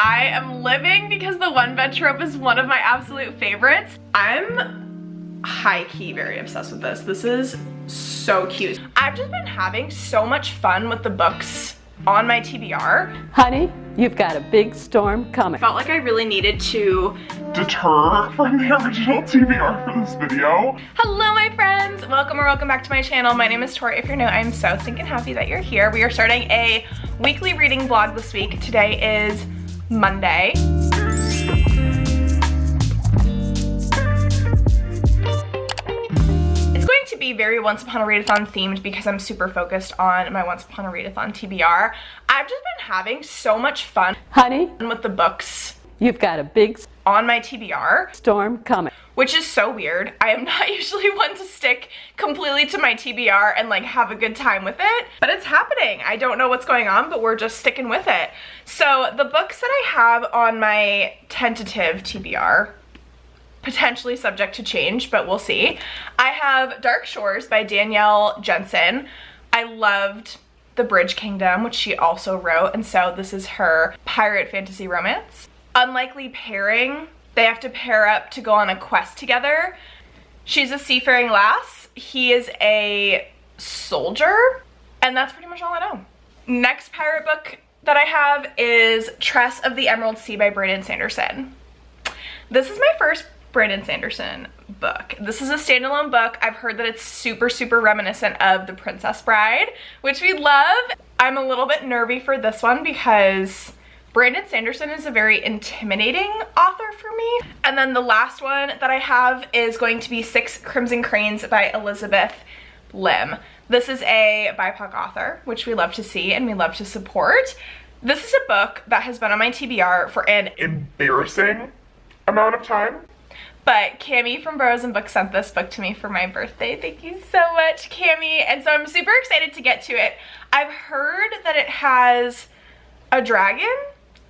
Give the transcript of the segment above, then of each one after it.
I am living because the one bed trope is one of my absolute favorites. I'm high-key very obsessed with this. This is so cute. I've just been having so much fun with the books on my TBR. Honey, you've got a big storm coming. I felt like I really needed to deter from the original TBR for this video. Hello my friends, welcome back to my channel. My name is Tori. If you're new, I'm so stinking happy that you're here. We are starting a weekly reading vlog this week. Today is Monday. It's going to be very Once Upon a Readathon themed because I'm super focused on my Once Upon a Readathon TBR. I've just been having so much fun, Honey, with the books you've got a big on my TBR. Storm coming. Which is so weird. I am not usually one to stick completely to my TBR and like have a good time with it, but it's happening. I don't know what's going on, but we're just sticking with it. So the books that I have on my tentative TBR, potentially subject to change, but we'll see. I have Dark Shores by Danielle Jensen. I loved The Bridge Kingdom, which she also wrote, and so this is her pirate fantasy romance. Unlikely Pairing. They have to pair up to go on a quest together. She's a seafaring lass. He is a soldier. And that's pretty much all I know. Next pirate book that I have is Tress of the Emerald Sea by Brandon Sanderson. This is my first Brandon Sanderson book. This is a standalone book. I've heard that it's super reminiscent of The Princess Bride, which we love. I'm a little bit nervy for this one because Brandon Sanderson is a very intimidating author for me. And then the last one that I have is going to be Six Crimson Cranes by Elizabeth Lim. This is a BIPOC author, which we love to see and we love to support. This is a book that has been on my TBR for an embarrassing amount of time. But Cami from Burrows and Books sent this book to me for my birthday. Thank you so much, Cami. And so I'm super excited to get to it. I've heard that it has a dragon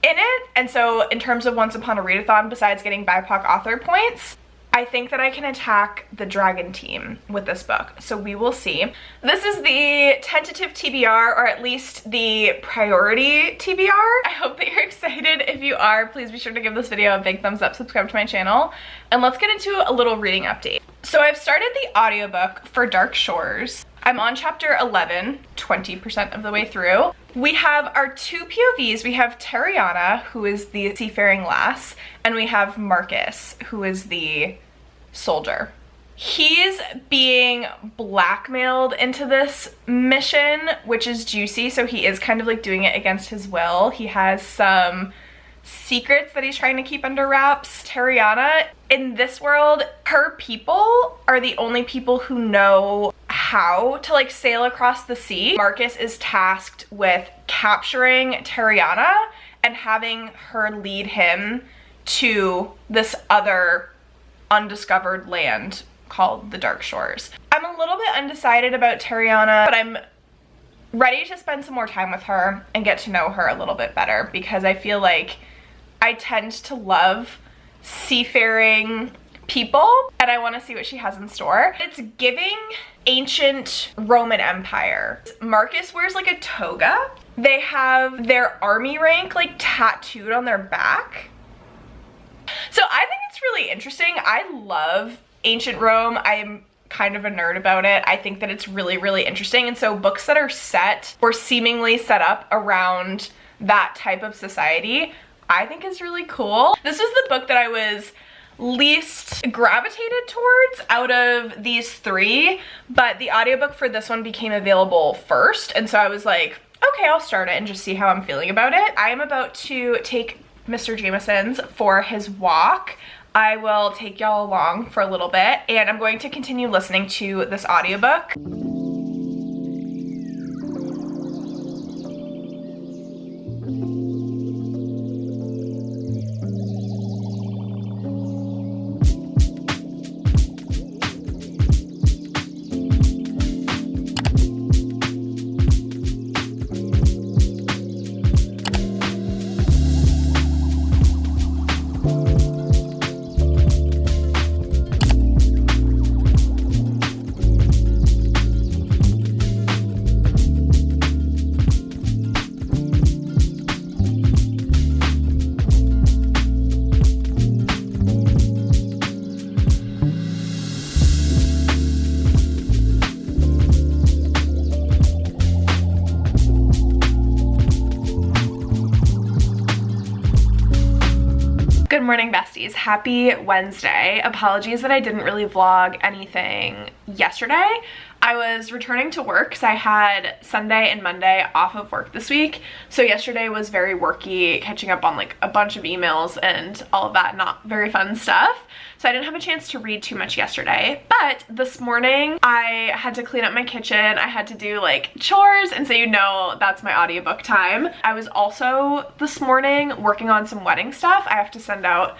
in it, and so in terms of Once Upon a Readathon, besides getting BIPOC author points, I think that I can attack the dragon team with this book, so we will see. This is the tentative TBR, or at least the priority TBR. I hope that you're excited. If you are, please be sure to give this video a big thumbs up, subscribe to my channel, and let's get into a little reading update. So I've started the audiobook for Dark Shores. I'm on chapter 11, 20% of the way through. We have our two POVs. We have Tariana, who is the seafaring lass, and we have Marcus, who is the soldier. He's being blackmailed into this mission, which is juicy, so he is kind of like doing it against his will. He has some secrets that he's trying to keep under wraps. Tariana, in this world, her people are the only people who know how to like sail across the sea. Marcus is tasked with capturing Tariana and having her lead him to this other undiscovered land called the Dark Shores. I'm a little bit undecided about Tariana, but I'm ready to spend some more time with her and get to know her a little bit better because I feel like I tend to love seafaring people and I want to see what she has in store. It's giving ancient Roman Empire. Marcus wears like a toga. They have their army rank like tattooed on their back. So I think it's really interesting. I love ancient Rome. I'm kind of a nerd about it. I think that it's really interesting, and so books that are set or seemingly set up around that type of society I think is really cool. This was the book that I was least gravitated towards out of these three, but the audiobook for this one became available first, and so I was like, okay, I'll start it and just see how I'm feeling about it. I am about to take Mr. Jameson's for his walk. I will take y'all along for a little bit, and I'm going to continue listening to this audiobook. Good morning, besties. Happy Wednesday. Apologies that I didn't really vlog anything yesterday. I was returning to work because I had Sunday and Monday off of work this week. So yesterday was very worky, catching up on like a bunch of emails and all of that not very fun stuff. So I didn't have a chance to read too much yesterday. But this morning I had to clean up my kitchen. I had to do like chores, and so you know that's my audiobook time. I was also this morning working on some wedding stuff. I have to send out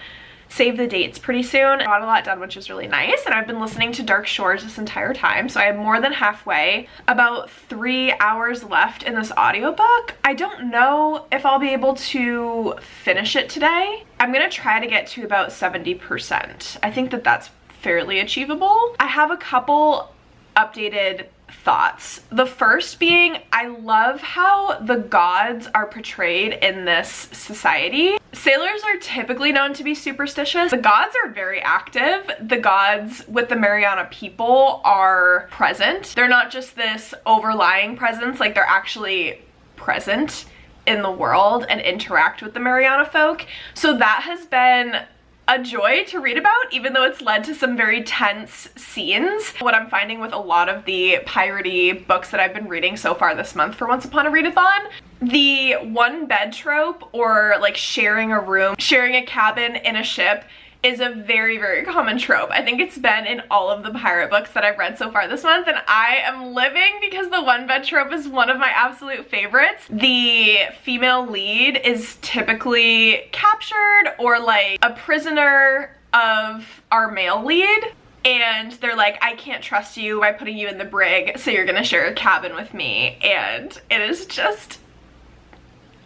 save the dates pretty soon. I got a lot done, which is really nice, and I've been listening to Dark Shores this entire time, so I am more than halfway. About 3 hours left in this audiobook. I don't know if I'll be able to finish it today. I'm gonna try to get to about 70%. I think that that's fairly achievable. I have a couple updated thoughts. The first being, I love how the gods are portrayed in this society. Sailors are typically known to be superstitious. The gods are very active. The gods with the Mariana people are present. They're not just this overlying presence, like they're actually present in the world and interact with the Mariana folk. So that has been a joy to read about, even though it's led to some very tense scenes. What I'm finding with a lot of the piratey books that I've been reading so far this month for Once Upon a Readathon, the one bed trope, or like sharing a room, sharing a cabin in a ship, is a very, very common trope. I think it's been in all of the pirate books that I've read so far this month, and I am living because the one bed trope is one of my absolute favorites. The female lead is typically captured or like a prisoner of our male lead, and they're like, I can't trust you by putting you in the brig, so you're gonna share a cabin with me, and it is just,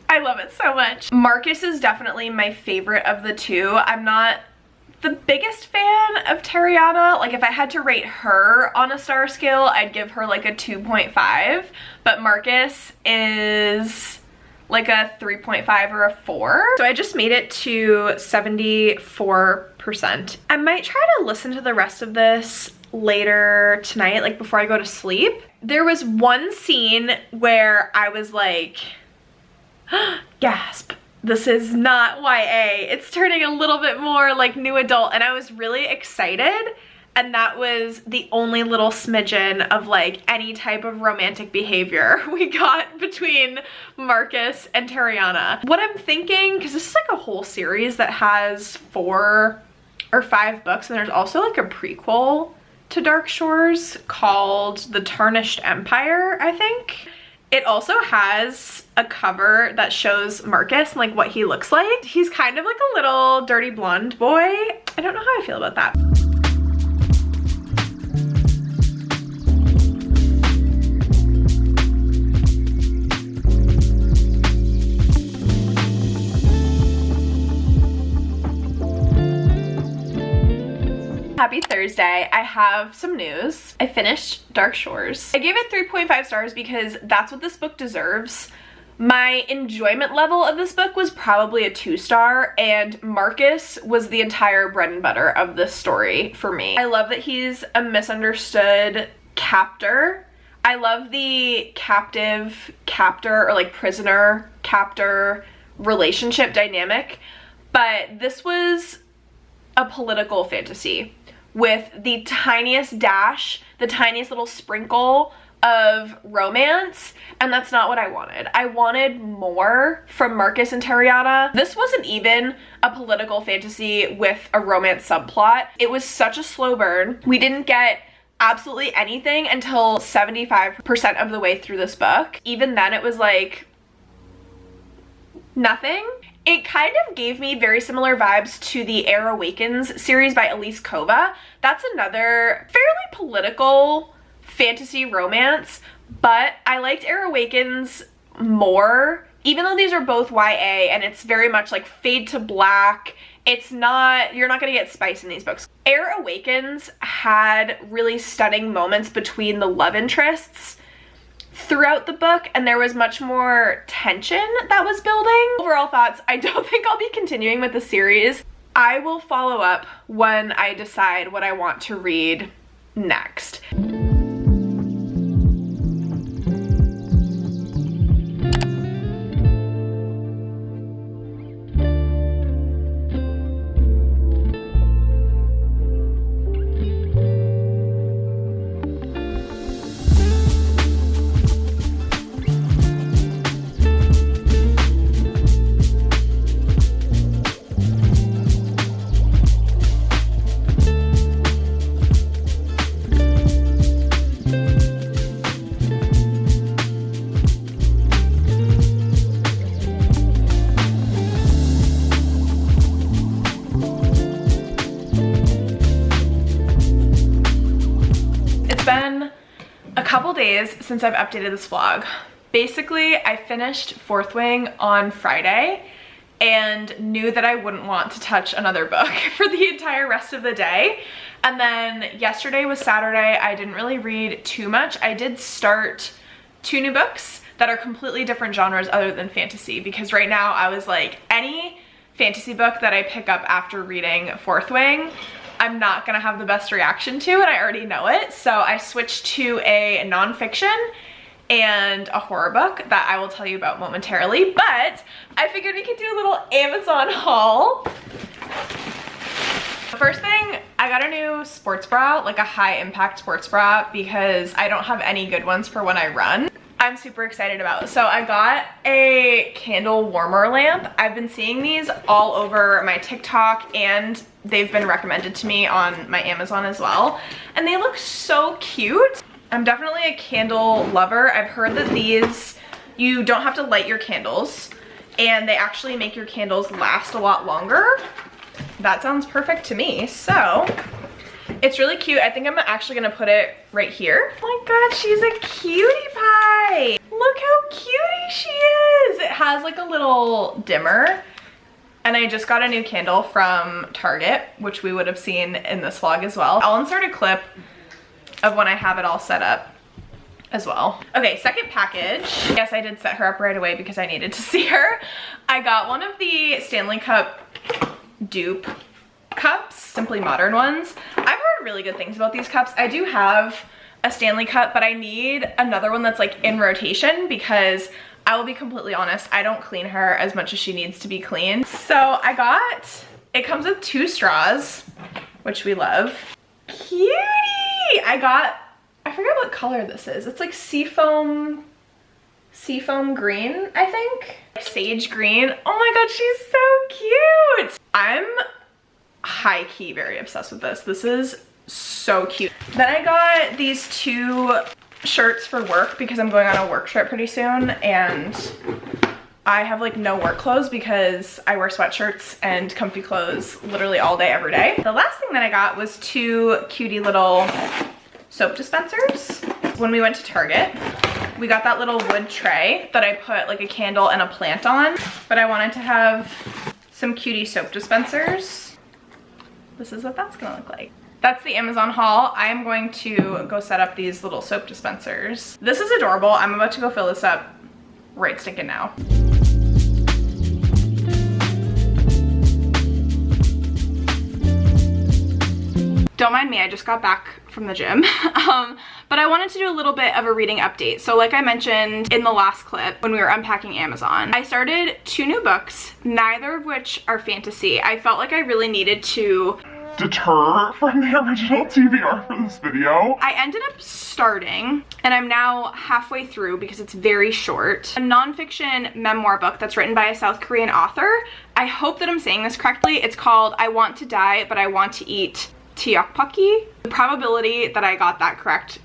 I love it so much. Marcus is definitely my favorite of the two. I'm not the biggest fan of Tariana. Like if I had to rate her on a star scale, I'd give her like a 2.5, but Marcus is like a 3.5 or a 4. So I just made it to 74%. I might try to listen to the rest of this later tonight, like before I go to sleep. There was one scene where I was like, gasp. This is not YA. It's turning a little bit more like new adult, and I was really excited, and that was the only little smidgen of like any type of romantic behavior we got between Marcus and Tariana. What I'm thinking, because this is like a whole series that has 4 or 5 books, and there's also like a prequel to Dark Shores called The Tarnished Empire, I think. It also has a cover that shows Marcus and like what he looks like. He's kind of like a little dirty blonde boy. I don't know how I feel about that. Happy Thursday. I have some news. I finished Dark Shores. I gave it 3.5 stars because that's what this book deserves. My enjoyment level of this book was probably a 2-star, and Marcus was the entire bread and butter of this story for me. I love that he's a misunderstood captor. I love the captive-captor, or like prisoner-captor relationship dynamic, but this was a political fantasy with the tiniest dash, the tiniest little sprinkle of romance, and that's not what I wanted. I wanted more from Marcus and Tariana. This wasn't even a political fantasy with a romance subplot. It was such a slow burn. We didn't get absolutely anything until 75% of the way through this book. Even then it was like nothing. It kind of gave me very similar vibes to the Air Awakens series by Elise Kova. That's another fairly political fantasy romance, but I liked Air Awakens more, even though these are both YA and it's very much like fade to black. It's not, you're not gonna get spice in these books. Air Awakens had really stunning moments between the love interests throughout the book, and there was much more tension that was building. Overall thoughts, I don't think I'll be continuing with the series. I will follow up when I decide what I want to read next. days since I've updated this vlog. Basically, I finished Fourth Wing on Friday and knew that I wouldn't want to touch another book for the entire rest of the day. And then yesterday was Saturday. I didn't really read too much. I did start 2 new books that are completely different genres other than fantasy, because right now I was like, any fantasy book that I pick up after reading Fourth Wing, I'm not gonna have the best reaction to, and I already know it. So I switched to a nonfiction and a horror book that I will tell you about momentarily, but I figured we could do a little Amazon haul. The first thing, I got a new sports bra, like a high impact sports bra, because I don't have any good ones for when I run. I'm super excited about. So I got a candle warmer lamp. I've been seeing these all over my TikTok and they've been recommended to me on my Amazon as well. And they look so cute. I'm definitely a candle lover. I've heard that these, you don't have to light your candles and they actually make your candles last a lot longer. That sounds perfect to me. So it's really cute. I think I'm actually gonna put it right here. Oh my god, she's a cutie pie. Look how cutie she is. It has like a little dimmer. And I just got a new candle from Target, which we would have seen in this vlog as well. I'll insert a clip of when I have it all set up as well. Okay, second package. Yes, I did set her up right away because I needed to see her. I got one of the Stanley Cup dupe cups, Simply Modern ones. I've heard really good things about these cups. I do have a Stanley Cup, but I need another one that's like in rotation because I will be completely honest, I don't clean her as much as she needs to be cleaned. So it comes with 2 straws, which we love. Cutie! I forget what color this is. It's like seafoam green, I think. Sage green. Oh my god, she's so cute! I'm high-key very obsessed with this. This is so cute. Then I got these 2 shirts for work because I'm going on a work trip pretty soon and I have like no work clothes because I wear sweatshirts and comfy clothes literally all day, every day. The last thing that I got was 2 cutie little soap dispensers. When we went to Target, we got that little wood tray that I put like a candle and a plant on, but I wanted to have some cutie soap dispensers. This is what that's gonna look like. That's the Amazon haul. I am going to go set up these little soap dispensers. This is adorable. I'm about to go fill this up right stinking now. Don't mind me, I just got back from the gym. But I wanted to do a little bit of a reading update. So like I mentioned in the last clip when we were unpacking Amazon, I started 2 new books, neither of which are fantasy. I felt like I really needed to deter from the original TBR for this video. I ended up starting, and I'm now halfway through because it's very short, a nonfiction memoir book that's written by a South Korean author. I hope that I'm saying this correctly. It's called I Want to Die, But I Want to Eat Tteokbokki. The probability that I got that correct,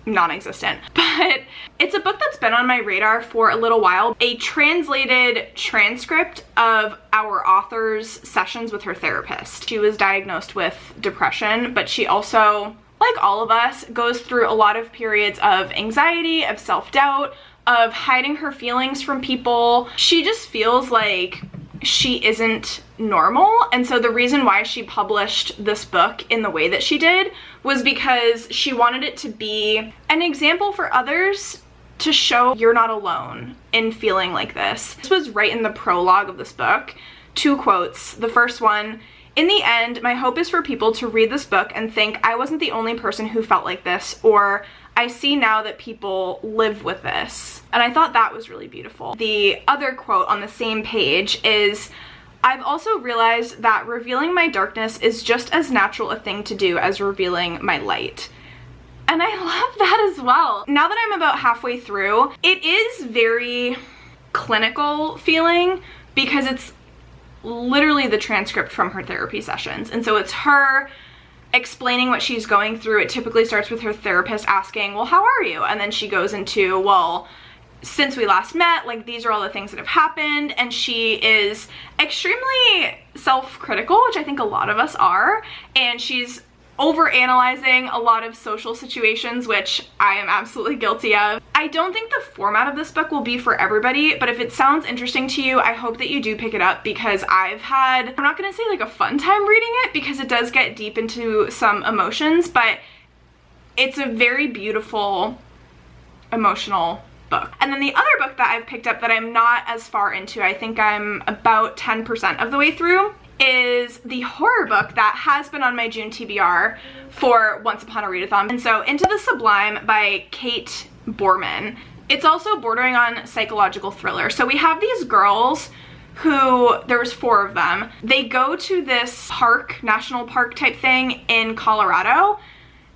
non-existent, but it's a book that's been on my radar for a little while. A translated transcript of our author's sessions with her therapist. She was diagnosed with depression, but she also, like all of us, goes through a lot of periods of anxiety, of self-doubt, of hiding her feelings from people. She just feels like she isn't normal, and so the reason why she published this book in the way that she did was because she wanted it to be an example for others to show you're not alone in feeling like this. This was right in the prologue of this book. 2 quotes. The first one, "In the end, my hope is for people to read this book and think I wasn't the only person who felt like this," or "I see now that people live with this." And I thought that was really beautiful. The other quote on the same page is, "I've also realized that revealing my darkness is just as natural a thing to do as revealing my light." And I love that as well. Now that I'm about halfway through, it is very clinical feeling because it's literally the transcript from her therapy sessions. And so it's her explaining what she's going through. It typically starts with her therapist asking, well, how are you? And then she goes into, well, since we last met, like, these are all the things that have happened. And she is extremely self-critical, which I think a lot of us are. And she's overanalyzing a lot of social situations, which I am absolutely guilty of. I don't think the format of this book will be for everybody, but if it sounds interesting to you, I hope that you do pick it up, because I've had, I'm not gonna say like a fun time reading it, because it does get deep into some emotions, but it's a very beautiful, emotional book. And then the other book that I've picked up that I'm not as far into, I think I'm about 10% of the way through, is the horror book that has been on my June TBR for Once Upon a Readathon. And so Into the Sublime by Kate Borman. It's also bordering on psychological thriller. So we have these girls who, there was 4 of them. They go to this park, national park type thing in Colorado,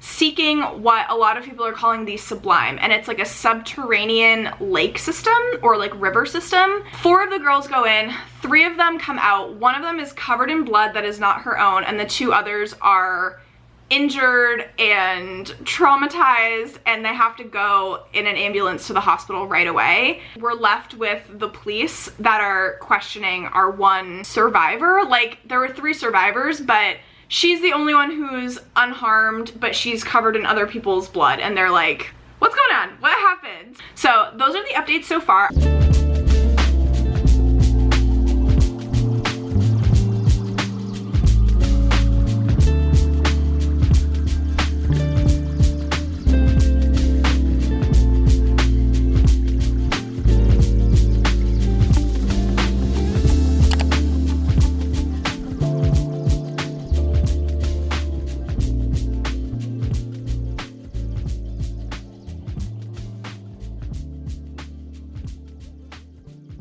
seeking what a lot of people are calling the Sublime, and it's like a subterranean lake system or like river system. 4 of the girls go in, 3 of them come out. 1 of them is covered in blood that is not her own, and the 2 others are injured and traumatized, and they have to go in an ambulance to the hospital right away. We're left with the police that are questioning our 1 survivor. Like, there were 3 survivors, but she's the only one who's unharmed, but she's covered in other people's blood, and they're like, what's going on? What happened? So those are the updates so far.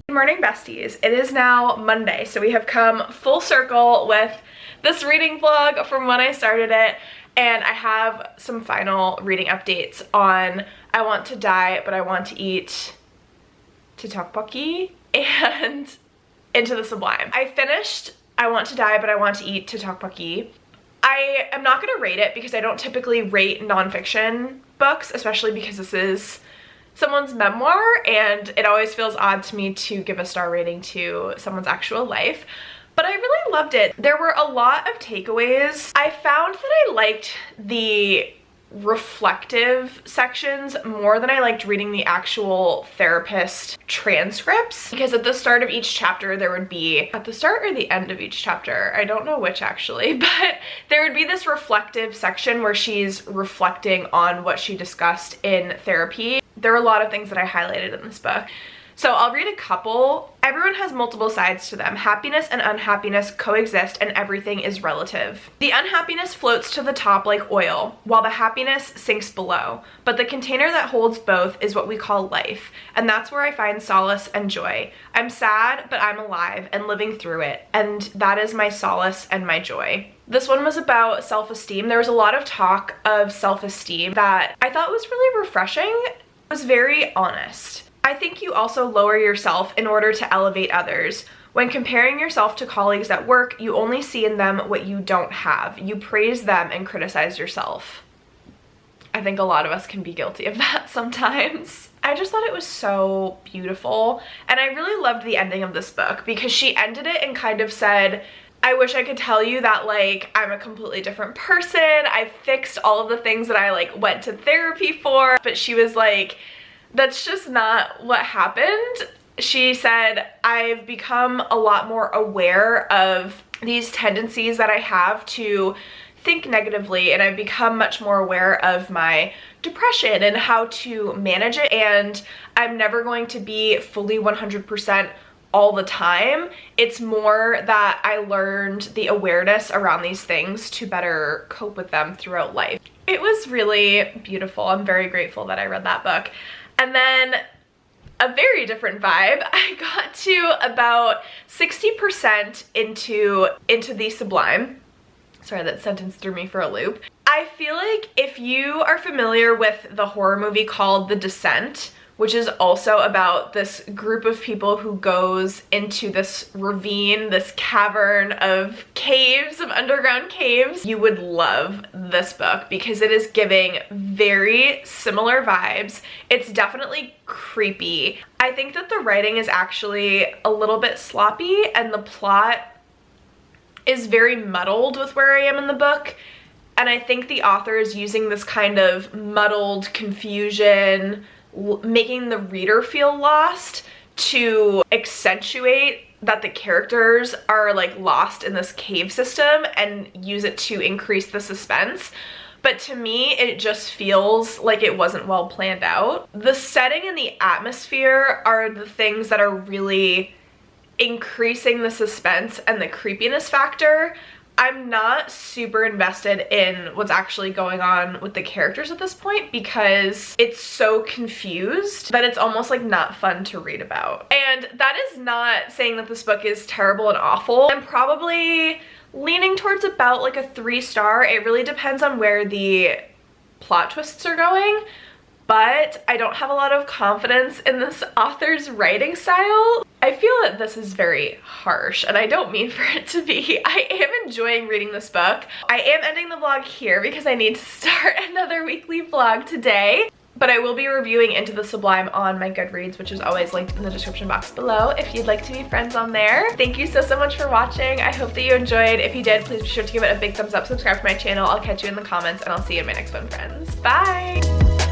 Good morning, besties. It is now Monday, so we have come full circle with this reading vlog from when I started it, and I have some final reading updates on I Want to Die, But I Want to Eat Tteokbokki and Into the Sublime. I finished I Want to Die, But I Want to Eat Tteokbokki. I am not going to rate it because I don't typically rate nonfiction books, especially because this is someone's memoir, and it always feels odd to me to give a star rating to someone's actual life. But I really loved it. There were a lot of takeaways. I found that I liked the reflective sections more than I liked reading the actual therapist transcripts, because at the start of each chapter there would be, at the start or the end of each chapter, I don't know which actually, but there would be this reflective section where she's reflecting on what she discussed in therapy. There are a lot of things that I highlighted in this book. So I'll read a couple. Everyone has multiple sides to them. Happiness and unhappiness coexist, and everything is relative. The unhappiness floats to the top like oil, while the happiness sinks below. But the container that holds both is what we call life, and that's where I find solace and joy. I'm sad, but I'm alive and living through it, and that is my solace and my joy. This one was about self-esteem. There was a lot of talk of self-esteem that I thought was really refreshing. It was very honest. I think you also lower yourself in order to elevate others. When comparing yourself to colleagues at work, you only see in them what you don't have. You praise them and criticize yourself. I think a lot of us can be guilty of that sometimes. I just thought it was so beautiful, and I really loved the ending of this book because she ended it and kind of said, I wish I could tell you that like I'm a completely different person. I fixed all of the things that I like went to therapy for, but she was like, that's just not what happened. She said, I've become a lot more aware of these tendencies that I have to think negatively, and I've become much more aware of my depression and how to manage it, and I'm never going to be fully 100% all the time. It's more that I learned the awareness around these things to better cope with them throughout life. It was really beautiful. I'm very grateful that I read that book. And then a very different vibe, I got to about 60% into the Sublime. Sorry, that sentence threw me for a loop. I feel like if you are familiar with the horror movie called The Descent, which is also about this group of people who goes into this ravine, this cavern of caves, of underground caves, you would love this book because it is giving very similar vibes. It's definitely creepy. I think that the writing is actually a little bit sloppy and the plot is very muddled with where I am in the book. And I think the author is using this kind of muddled confusion, making the reader feel lost, to accentuate that the characters are like lost in this cave system and use it to increase the suspense. But to me, it just feels like it wasn't well planned out. The setting and the atmosphere are the things that are really increasing the suspense and the creepiness factor. I'm not super invested in what's actually going on with the characters at this point because it's so confused that it's almost like not fun to read about. And that is not saying that this book is terrible and awful. I'm probably leaning towards about like a 3-star. It really depends on where the plot twists are going. But I don't have a lot of confidence in this author's writing style. I feel that this is very harsh, and I don't mean for it to be. I am enjoying reading this book. I am ending the vlog here because I need to start another weekly vlog today. But I will be reviewing Into the Sublime on my Goodreads, which is always linked in the description box below if you'd like to be friends on there. Thank you so much for watching. I hope that you enjoyed. If you did, please be sure to give it a big thumbs up, subscribe to my channel. I'll catch you in the comments, and I'll see you in my next one, friends. Bye!